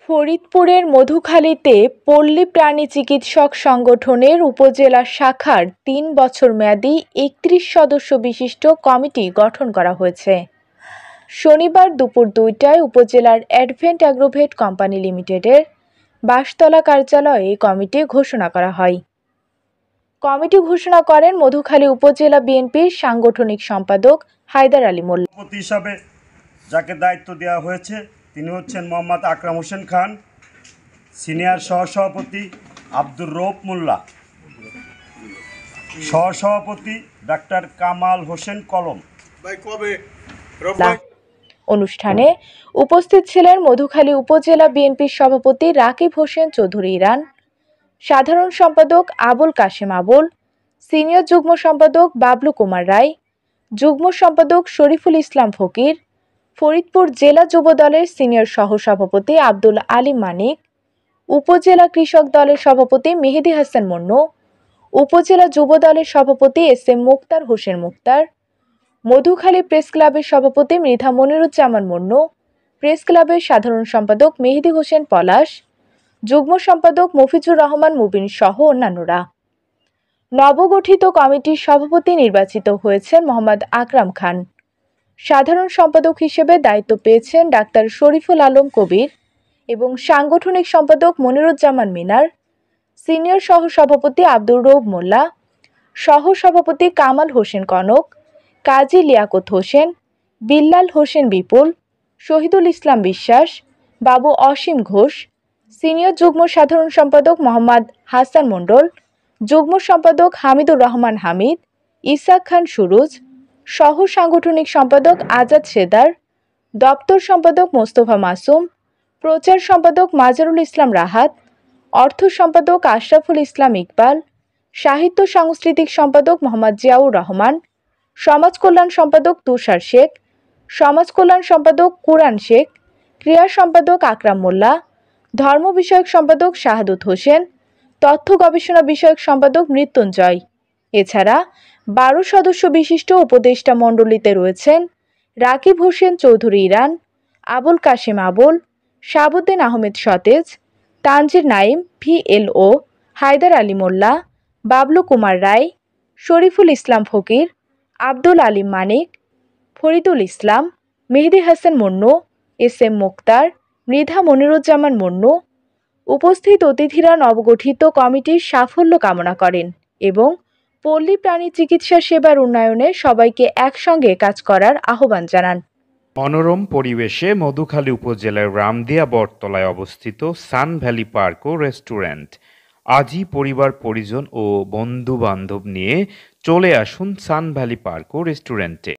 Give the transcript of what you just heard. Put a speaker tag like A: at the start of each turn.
A: ফরিদপুরের মধুখালীতে পল্লী প্রাণী চিকিৎসক সংগঠনের উপজেলা শাখার ৩ বছর মেয়াদী ৩১ সদস্য বিশিষ্ট কমিটি গঠন করা হয়েছে। শনিবার দুপুর ২টায় উপজেলার অ্যাডভেন্ট অ্যাগ্রোভেট কোম্পানি লিমিটেডের বাসতলা কার্যালয়ে এই কমিটি ঘোষণা করা হয়। কমিটি ঘোষণা করেন মধুখালী উপজেলা বিএনপির সাংগঠনিক সম্পাদক হায়দার আলী মোল্লা।
B: হিসাবে যাকে দায়িত্ব দেওয়া হয়েছে তিনি হচ্ছেন মোহাম্মদ আকরাম হোসেন খান, সিনিয়র সহসভাপতি আব্দুর রৌফ মোল্লা, সহসভাপতি ডাক্তার কামাল হোসেন কলম।
A: অনুষ্ঠানে উপস্থিত ছিলেন মধুখালী উপজেলা বিএনপির সভাপতি রাকিব হোসেন চৌধুরী ইরান, সাধারণ সম্পাদক আবুল কাশেম আবুল, সিনিয়র যুগ্ম সম্পাদক বাবলু কুমার রায়, যুগ্ম সম্পাদক শরীফুল ইসলাম ফকির, ফরিদপুর জেলা যুব দলের সিনিয়র সহসভাপতি আব্দুল আলী মানিক, উপজেলা কৃষক দলের সভাপতি মেহেদী হাসান মন্নু, উপজেলা যুব দলের সভাপতি এস.এম. মুক্তার হোসেন মুক্তার, মধুখালী প্রেস ক্লাবের সভাপতি মৃধা মনিরুজ্জামান মন্নু, প্রেস ক্লাবের সাধারণ সম্পাদক মেহেদী হোসেন পলাশ, যুগ্ম সম্পাদক মফিজুর রহমান মুবিন সহ অন্যান্যরা। নবগঠিত কমিটির সভাপতি নির্বাচিত হয়েছেন মোহাম্মদ আকরাম খান। সাধারণ সম্পাদক হিসেবে দায়িত্ব পেয়েছেন ডাক্তার শরীফুল আলম কবির এবং সাংগঠনিক সম্পাদক মনিরুজ্জামান মিনার, সিনিয়র সহসভাপতি আব্দুর রৌফ মোল্লা, সহসভাপতি কামাল হোসেন কনক, কাজী লিয়াকত হোসেন, বিল্লাল হোসেন বিপুল, শহীদুল ইসলাম বিশ্বাস, বাবু অসীম ঘোষ, সিনিয়র যুগ্ম সাধারণ সম্পাদক মোহাম্মদ হাসান মণ্ডল, যুগ্ম সম্পাদক হামিদুর রহমান হামিদ, ইসাক খান সুরুজ, সহ সাংগঠনিক সম্পাদক আজাদ সেদার, দপ্তর সম্পাদক মোস্তফা মাসুম, প্রচার সম্পাদক মাজারুল ইসলাম রাহাত, অর্থ সম্পাদক আশরাফুল ইসলাম ইকবাল, সাহিত্য সাংস্কৃতিক সম্পাদক মোহাম্মদ জিয়াউর রহমান, সমাজ কল্যাণ সম্পাদক তুষার শেখ, সমাজ কল্যাণ সম্পাদক কুরআন শেখ, ক্রীড়া সম্পাদক আকরাম মোল্লা, ধর্ম বিষয়ক সম্পাদক শাহাদুত হোসেন, তথ্য গবেষণা বিষয়ক সম্পাদক মৃত্যুঞ্জয়। এছাড়া 12 সদস্য বিশিষ্ট উপদেষ্টা মণ্ডলীতে রয়েছেন রাকিব হোসেন চৌধুরী ইরান, আবুল কাশেম আবুল, শাহাবুদ্দিন আহমেদ সতেজ, তানজির নাইম ভিএলও, হায়দার আলী মোল্লা, বাবলু কুমার রায়, শরীফুল ইসলাম ফকির, আব্দুল আলিম মানিক, ফরিদুল ইসলাম, মেহেদী হাসান মন্নু, এস.এম. মুক্তার, মৃধা মনিরুজ্জামান মন্নু। উপস্থিত অতিথিরা নবগঠিত কমিটির সাফল্য কামনা করেন এবং পল্লী প্রাণী চিকিৎসা সেবার উন্নয়নে সবাইকে একসঙ্গে কাজ করার আহ্বান জানান।
C: মনোরম পরিবেশে মধুখালী উপজেলার রামদিয়া বটতলায় অবস্থিত সান ভ্যালি পার্ক ও রেস্টুরেন্ট। আজই পরিবার পরিজন ও বন্ধু বান্ধব নিয়ে চলে আসুন সান ভ্যালি পার্ক ও রেস্টুরেন্টে।